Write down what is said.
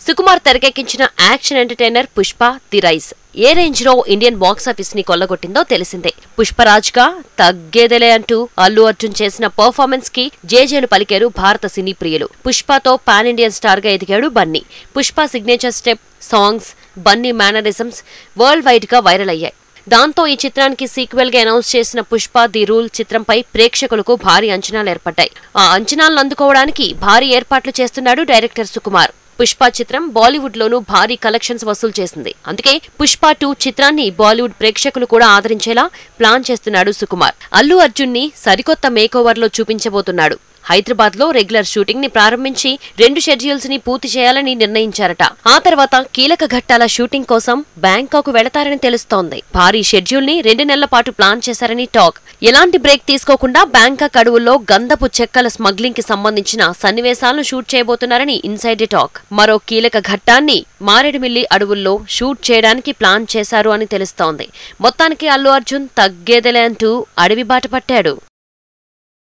సుకుమార్ తెరకెక్కించిన action entertainer Pushpa the rice A range లో Indian box office ని కొల్లగొట్టిందో తెలిసిందే. పుష్పరాజ్ గా తగ్గేదలే అంటూ అల్లు అర్జున్ చేసిన పర్ఫార్మెన్స్ కి జేజేలు పలికారు భారత సినీ ప్రియులు. పుష్పతో పాన్ ఇండియన్ స్టార్ గా ఎదిగాడు Bunny. Pushpa signature step, songs, Bunny mannerisms world wide గా వైరల్ అయ్యాయి. దాంతో ఈ చిత్రానికి సీక్వెల్ గా అనౌన్స్ చేసిన పుష్ప ది రూల్ చిత్రంపై ప్రేక్షకులకు భారీ అంచనాలు ఏర్పడ్డాయి. ఆ అంచనాలను అందుకోవడానికి భారీ ఏర్పాట్లు చేస్తున్నాడు డైరెక్టర్ సుకుమార్. పుష్ప చిత్రం బాలీవుడ్ లోనూ భారీ కలెక్షన్స్ వసూలు చేసింది. అందుకే పుష్ప 2 చిత్రాన్ని బాలీవుడ్ ప్రేక్షకులు కూడా ఆదరించేలా ప్లాన్ చేస్తున్నాడు సుకుమార్. అల్లు అర్జున్ ని సరికొత్త మేకోవర్ లో చూపించబోతున్నాడు. హైదరాబాద్ లో రెగ్యులర్ షూటింగ్ ని ప్రారంభించి 2 షెడ్యూల్స్ ని పూర్తి చేయాలని నిర్ణయించారట. ఆ తర్వాత కీలక ఘట్టాల షూటింగ్ కోసం బ్యాంకాక్ వెళతారని తెలుస్తోంది. భారీ షెడ్యూల్ ని 2 నెలల పాటు ప్లాన్ చేశారని టాక్. ఎలాంటి బ్రేక్ తీసుకోకుండా బ్యాంకాక్ అడవుల్లో గంధపు చెక్కల స్మగ్లింగ్ కి సంబంధించిన సన్నివేశాలను షూట్ చేయబోతున్నారని ఇన్సైడ్ టాక్. మరో కీలక ఘట్టాన్ని మారేడుమిల్లి అడవుల్లో షూట్ చేయడానికి ప్లాన్ చేశారు అని తెలుస్తోంది. మొత్తానికి అల్లు అర్జున్ తగ్గేదలే అంటూ అడవి బాట పట్టాడు.